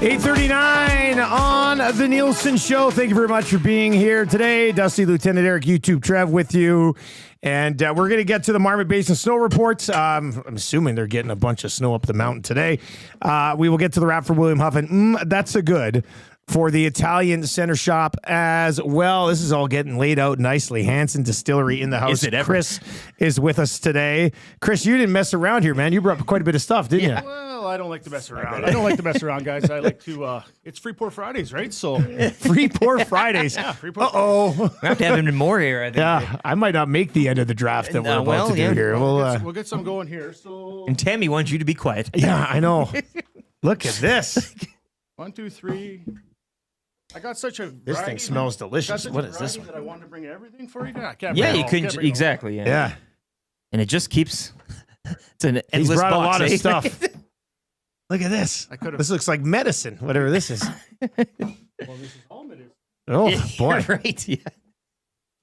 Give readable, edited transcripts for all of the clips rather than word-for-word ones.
8:39 on the Nielsen Show. Thank you very much for being here today. Dusty, Lieutenant Eric, YouTube Trev with you. And we're going to get to the Marmot Basin snow reports. I'm assuming they're getting a bunch of snow up the mountain today. We will get to the wrap for William Huffin. That's a good for the Italian Center Shop as well. This is all getting laid out nicely. Hansen Distillery in the house. Is it ever? Chris is with us today. Chris, you didn't mess around here, man. You brought quite a bit of stuff, didn't you? Well, I don't like to mess around. I don't like to mess around, guys. I like to, it's Free Pour Fridays, right? So Free Pour Fridays. yeah, Free Pour Uh-oh. We have to have him more here, I think. Yeah, I might not make the end of the draft that we're about to do here. We'll get some going here. So And Tammy wants you to be quiet. yeah, I know. Look at this. 1, 2, 3. I got such a This variety, thing smells got delicious. such What a is this variety one? that I wanted to bring everything for you. I can't Yeah, bring you it all. couldn't. Can't bring it all. Exactly. Yeah. Yeah, And it just keeps. It's an endless he's brought box, a lot of eh? stuff. Look at this. I could've- This looks like medicine, whatever this is. Well, this is almond. Oh, Yeah, boy. you're right. Yeah.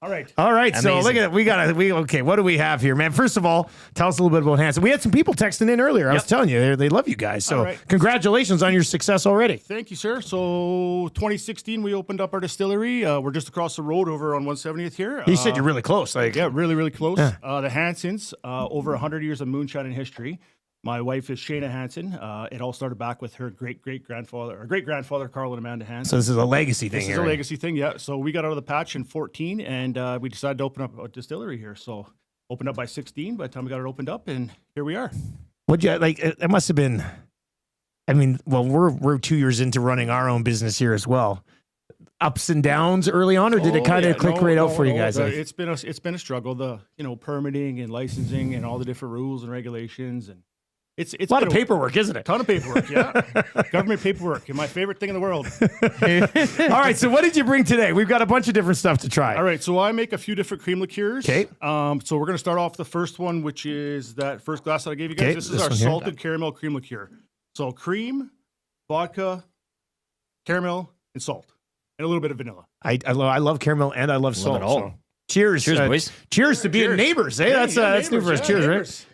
All right. All right, so Amazing. look at okay, what do we have here, man? First of all, tell us a little bit about Hansen. We had some people texting in earlier. I was telling you, they love you guys. So All right. congratulations on your success already. Thank you, sir. So 2016, we opened up our distillery. We're just across the road over on 170th here. You said you're really close. Like, Yeah, really, really close. Yeah. The Hansens, over 100 years of moonshine in history. My wife is Shayna Hansen. It all started back with her great-grandfather, Carl and Amanda Hansen. so this is a legacy thing This here. is a legacy thing, yeah. So we got out of the patch in 14, and we decided to open up a distillery here. So opened up by 16 by the time we got it opened up, and here we are. What'd you like? It must have been. I mean, well, we're 2 years into running our own business here as well. Ups and downs early on, or did it kind of click right out for you guys? Like, It's been a struggle. The permitting and licensing and all the different rules and regulations, and it's a lot been of paperwork, isn't it? ton of paperwork. Yeah, government paperwork. My favorite thing in the world. All right, so what did you bring today? We've got a bunch of different stuff to try. All right, so I make a few different cream liqueurs. Okay. So we're gonna start off the first one, which is that first glass that I gave you guys. Okay, This is this our one here. salted caramel cream liqueur. So cream, vodka, caramel, and salt, and a little bit of vanilla. I love caramel and I love salt. it all. So cheers, Cheers, boys. Cheers to being Cheers. neighbors. Hey, Yeah, that's new for us. yeah, Cheers, neighbors.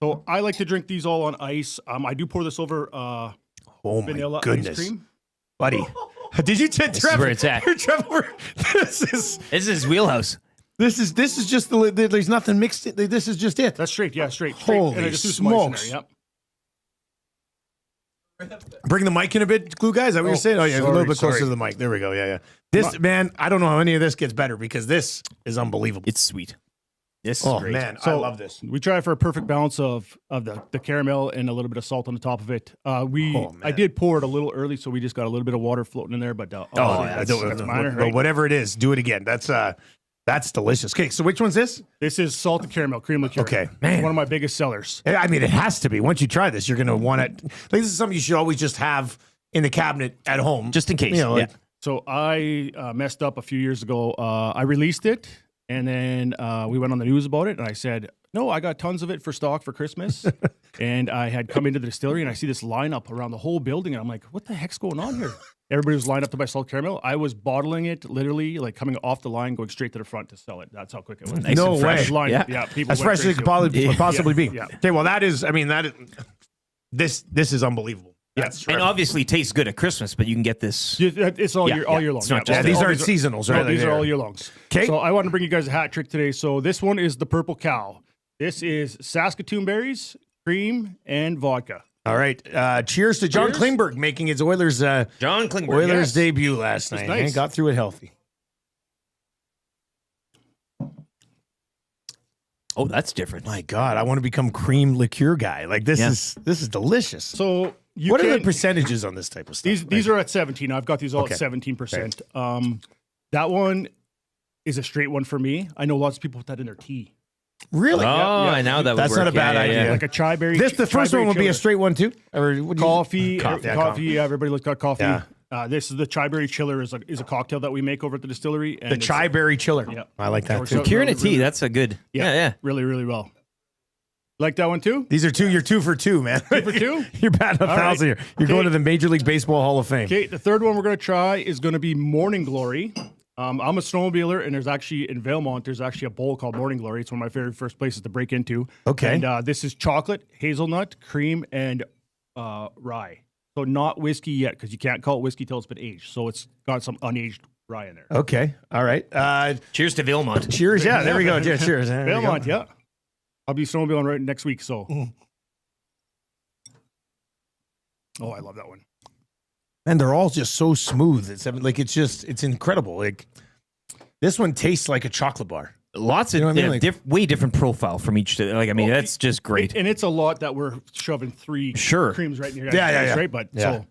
So I like to drink these all on ice. I do pour this over right? Oh my vanilla goodness, ice cream. buddy! Did you tell is Trevor? where it's at. Trevor, this is This is his wheelhouse. just there's nothing mixed. This is just it. That's straight, yeah, straight. Holy and I just do some ice in smokes. there, yep. Bring the mic in a bit, glue guys. Is that what you're saying? Oh yeah, a little sorry, bit closer sorry. to the mic. There we go. Yeah, yeah. This man, I don't know how any of this gets better because this is unbelievable. It's sweet. This is Oh great. man, I So- love this. We try for a perfect balance of the caramel and a little bit of salt on the top of it. Oh, man. I did pour it a little early, so we just got a little bit of water floating in there. But Oh, that's minor, But right? whatever it is, do it again. That's delicious. Okay, so which one's this? This is salted caramel cream liqueur. Okay, It's man. one of my biggest sellers. I mean, it has to be. Once you try this, you're going to want it. Like, this is something you should always just have in the cabinet at home. Just in case. You know, yeah. like- So I messed up a few years ago. I released it, and then we went on the news about it, and I said, no, I got tons of it for stock for Christmas. And I had come into the distillery, and I see this lineup around the whole building, and I'm like, what the heck's going on here? Everybody was lined up to buy salt caramel. I was bottling it, literally, like coming off the line, going straight to the front to sell it. That's how quick it went. Nice No and fresh. way. Line, Yeah. yeah, people as went fresh as it crazy. could possibly be. Yeah. Okay, well, that is, I mean, this is unbelievable. That's And terrific. obviously tastes good at Christmas, but you can get this. It's all Yeah, year, yeah. all year long. It's not Yeah, just these all aren't seasonals, right? No, these Like, are all they're- year longs. 'Kay. So I want to bring you guys a hat trick today. So this one is the Purple Cow. This is Saskatoon berries, cream, and vodka. All right. Cheers to John Cheers. Klingberg making his Oilers John Klingberg. Oilers yes. debut last night. nice. And got through it healthy. Oh, that's different. My God, I want to become cream liqueur guy. Like this Yeah. is delicious. So you What are the can, percentages on this type of stuff? these are at 17. I've got these all Okay. at 17%. That one is a straight one for me. I know lots of people put that in their tea. Really? Oh, yeah. and now that would That's work. not a bad Yeah, yeah, idea. yeah. Like a chai berry. The first chai one berry would be a chiller. straight one too, or what do you- Coffee. Coffee, yeah, Coffee. Yeah, everybody looked at coffee. Yeah. This is the chai berry chiller. is a cocktail that we make over at the distillery. And The it's chai berry chiller. Yeah. I like that Works too. out Curing a really, tea, really- that's a good. Yeah, yeah. really, really well. Like that one too? These are two. You're 2 for 2, man. 2 for 2? You're batting 1,000 here. You're Okay. going to the Major League Baseball Hall of Fame. Okay, the third one we're going to try is going to be Morning Glory. I'm a snowmobiler, and there's actually, in Valemount, there's actually a bowl called Morning Glory. It's one of my very first places to break into. Okay. And this is chocolate, hazelnut, cream, and rye. So not whiskey yet, because you can't call it whiskey till it's been aged. So it's got some unaged rye in there. Okay. All right. Cheers to Vilmont. Cheers. Yeah, there we go. Cheers. There we go. Belmont, yeah. I'll be snowmobiling right next week. So, oh, I love that one. And they're all just so smooth. It's incredible. Like this one tastes like a chocolate bar. Lots of You know what I mean? Like- way different profile from each. That's just great. And it's a lot that we're shoving three Sure. creams right in your Yeah. Right, but Yeah.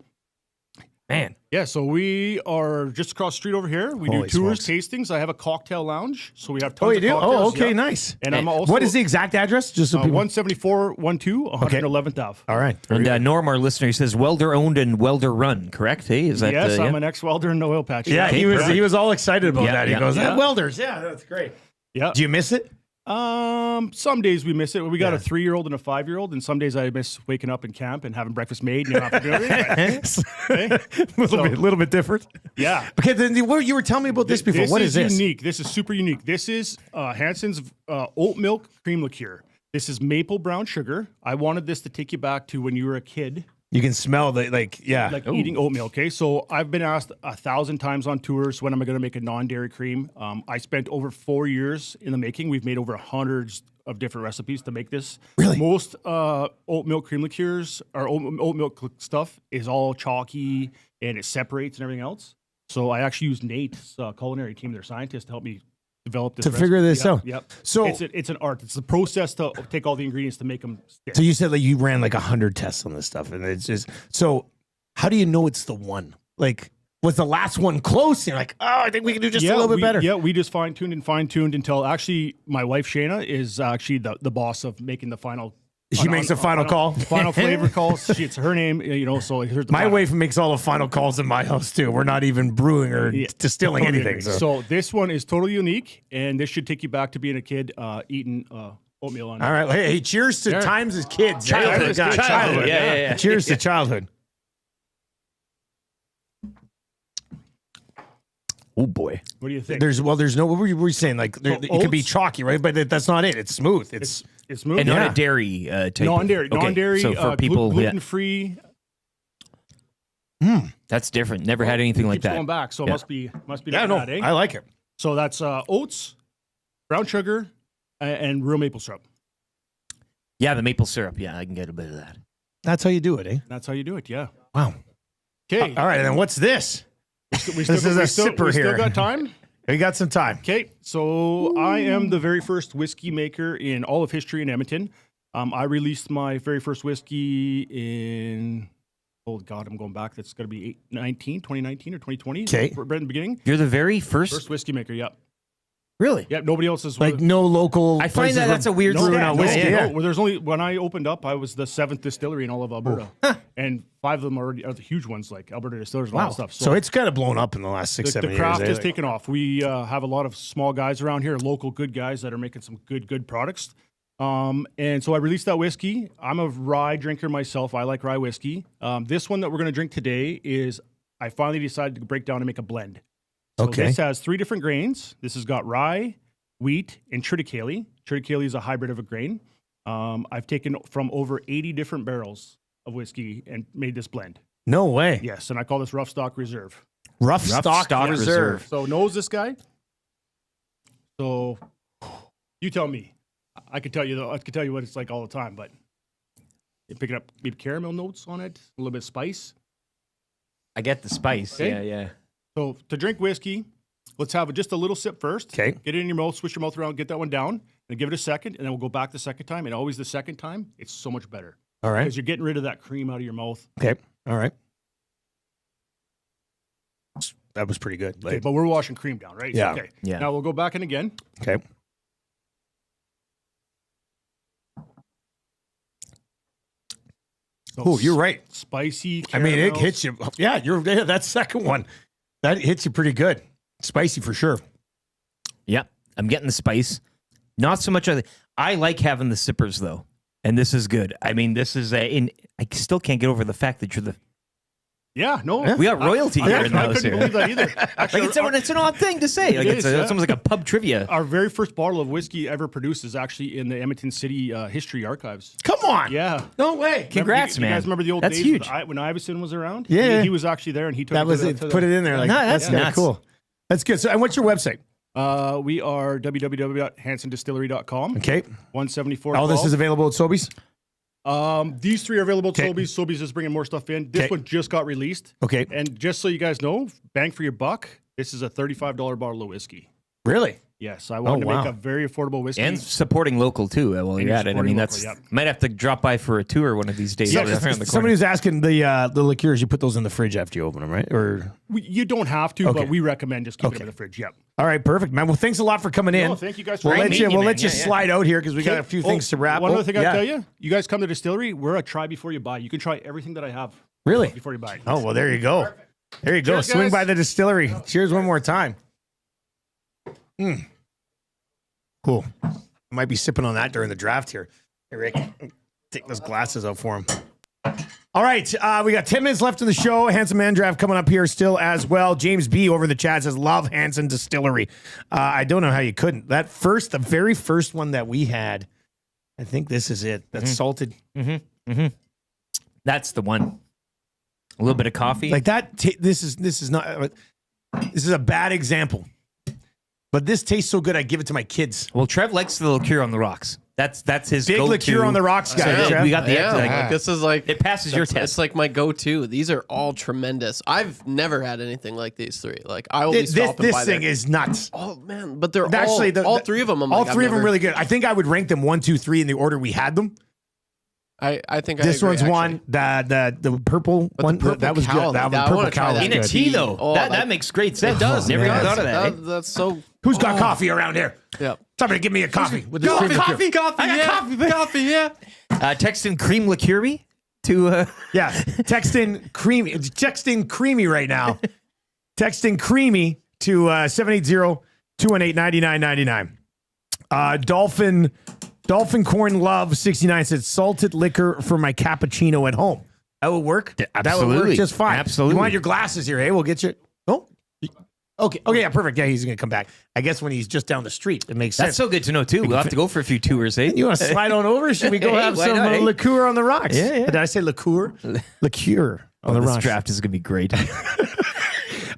Man, so we are just across the street over here. We Holy do tours, smokes. tastings. I have a cocktail lounge, so we have tons Oh, you of do? cocktails. Oh, okay, yeah. nice. And I'm also What is the exact address? Just so people. 17412 111th Ave. All right. and Norm, our listener, he says welder owned and welder run. Correct? Hey, is that? Yes, I'm yeah? an ex-welder in the oil patch. Yeah, he was all excited about Yeah, that. He yeah. goes, Yeah. welders. Yeah, that's great. Yeah. Do you miss it? Some days we miss it. We got Yeah. a 3-year-old and a 5-year-old, and some days I miss waking up in camp and having breakfast made. And you don't have to do everything. A little bit different. Yeah. Okay, then you were telling me about this before. What is this? Unique. This is super unique. This is Hansen's oat milk cream liqueur. This is maple brown sugar. I wanted this to take you back to when you were a kid, You can smell the eating oatmeal. Okay, so I've been asked 1,000 times on tours when am I going to make a non-dairy cream. I spent over 4 years in the making. We've made over hundreds of different recipes to make this. Really? Most oat milk cream liqueurs or oat milk stuff is all chalky and it separates and everything else. So I actually used Nate's culinary team, their scientists, to help me develop this To figure this Yep, out. Yep. So- it's an art. It's the process to take all the ingredients to make them stick. So you said like you ran like 100 tests on this stuff, and it's just so. How do you know it's the one? Like, was the last one close? And you're like, oh, I think we can do just a little bit better. Yeah, we just fine-tuned until actually my wife Shayna is actually the boss of making the final. She makes the final call? Final flavor calls. It's her name, so here's the My final. wife makes all the final calls in my house too. We're not even brewing or distilling anything. So. So this one is totally unique, and this should take you back to being a kid eating oatmeal on. All right, hey, cheers to times as kids. Childhood. Hey, Childhood. Yeah. Cheers to childhood. Oh boy. What do you think? There's no. What were you saying? Like it could be oats? chalky, right? But that's not it. It's smooth. It's smooth. And Yeah. not a dairy type. non-dairy, Okay, non-dairy. So for people, gluten-free. that's different. Never had anything like Keeps that. going back, so Yeah. must be yeah, not no, bad, eh? I like it. So that's oats, brown sugar, and real maple syrup. Yeah, the maple syrup. Yeah, I can get a bit of that. That's how you do it, eh? That's how you do it. Yeah. Wow. Okay. All right, and then what's this? We This is a sipper we here. still got time. We got some time. Okay, so I am the very first whiskey maker in all of history in Edmonton. I released my very first whiskey in, oh God, I'm going back. That's going to be 2019 or 2020. Okay. Right in the beginning. You're the very first. First whiskey maker, yep. Really? Yep, nobody else is. Like no local. I find places that where that's a weird brewing stat. out No, whiskey. yeah. No, well, there's only, when I opened up, I was the 7th distillery in all of Alberta. And 5 of them are the huge ones, like Alberta Distillers and all Wow. that stuff. So it's kind of blown up in the last 6-7 The craft years. has taken off. We have a lot of small guys around here, local good guys that are making some good products. And so I released that whiskey. I'm a rye drinker myself. I like rye whiskey. This one that we're going to drink today is, I finally decided to break down and make a blend. So Okay. this has 3 different grains. This has got rye, wheat, and triticale. Triticale is a hybrid of a grain. I've taken from over 80 different barrels of whiskey and made this blend. No way. Yes, and I call this Rough Stock Reserve. Rough stock Stock reserve. Reserve. So knows this guy. So you tell me. I could tell you though. I could tell you what it's like all the time, but you're picking up maybe caramel notes on it, a little bit of spice. I get the spice. Okay. Yeah. So to drink whiskey, let's have just a little sip first. Okay. Get it in your mouth, swish your mouth around, get that one down, and give it a second, and then we'll go back the second time. And always the second time, it's so much better All right. because you're getting rid of that cream out of your mouth. Okay. All right. That was pretty good. Okay, but we're washing cream down, right? Yeah. Okay. Yeah. Now we'll go back in again. Okay. So Oh, you're right. Spicy. I mean, it caramels. hits you. Yeah, that second one. That hits you pretty good. Spicy for sure. Yeah. I'm getting the spice. Not so much. I like having the sippers though, and this is good. I mean, this is I still can't get over the fact that you're the Yeah, no. We got royalty here in the I house couldn't here. believe that either. Actually, It's an odd thing to say. Like it's almost like a pub trivia. our very first bottle of whiskey ever produced is actually in the Edmonton City History Archives. Come on. Yeah. No way. Congrats, You man. guys remember the old That's days huge. when Iverson was around? Yeah. He was actually there, and he took That was to it. the- Put it in there. Like, No, that's kinda nuts. cool. That's good. So, and what's your website? We are www.hansendistillery.com. Okay. 174. All this is available at Sobeys? These three are available at Okay. Sobeys. Sobeys is bringing more stuff in. This Okay. one just got released. Okay. And just so you guys know, bang for your buck, this is a $35 bottle of whiskey. Really? Yes, I wanted to wow. make a very affordable whiskey. And supporting local too. While you're at it, I supporting mean, local, that's yep. might have to drop by for a tour one of these days. Yeah, around the corner. somebody was asking the liqueurs. You put those in the fridge after you open them, right? Or You don't have to, Okay. but we recommend just keeping Okay. it in the fridge. Yep. all right, perfect, man. Well, thanks a lot for coming in. No, thank you guys for We'll having let me. you. We'll man. let you Yeah, yeah. slide out here because we got a few things to wrap. One other thing yeah. I'll tell you. You guys come to the distillery. We're a try before you buy. You can try everything that I have Really? before you buy it. Oh well, there you go. There you go. Cheers, Swing guys. by the distillery. Cheers one more time. Cool. I might be sipping on that during the draft here. Hey, Rick, take those glasses out for him. All right, we got 10 minutes left in the show. Hansen Man Draft coming up here still as well. James B over the chat says, love Hansen Distillery. I don't know how you couldn't. The very first one that we had, I think this is it. That's salted. That's the one. A little bit of coffee. Like that. This is not. This is a bad example. But this tastes so good, I give it to my kids. Well, Trev likes the liqueur on the rocks. That's his Big go-to. liqueur on the rocks, guy. So Trev. we got the Yeah, like, this is like it passes your test. It's like my go-to. These are all tremendous. I've never had anything like these three. Like I will be stopping this by thing there. is nuts. Oh man, but they're Actually, all three of them. I'm all like, I've three of them never- really good. I think I would rank them 1, 2, 3 in the order we had them. I think This I agree, one's actually. one. The purple But the one purple that was cow, good. like That that, one I purple wanna try cow was that. in a good. tea though. Oh, that like- makes great sense. It does. Never Yeah. even thought of that. eh? That's so. Who's got coffee around here? Yeah. Somebody give me a coffee with this cream liqueur. Coffee. Coffee. Yeah. Text in cream liqueur to Yeah, text in creamy. Text in creamy right now. Text in creamy to 780-218-9999. Dolphin Corn Love 69 says salted liquor for my cappuccino at home. That would work. That would work absolutely. just fine. Absolutely. You want your glasses here? Hey, we'll get you. Oh, okay. Yeah, perfect. Yeah, he's gonna come back. I guess when he's just down the street, it makes That's sense. so good to know too. We'll have to go for a few tours, eh? You want to slide on over? Should we go Hey, have why some not, eh? liqueur on the rocks? Yeah, yeah. Did I say liqueur? Liqueur on the This rocks. draft is gonna be great.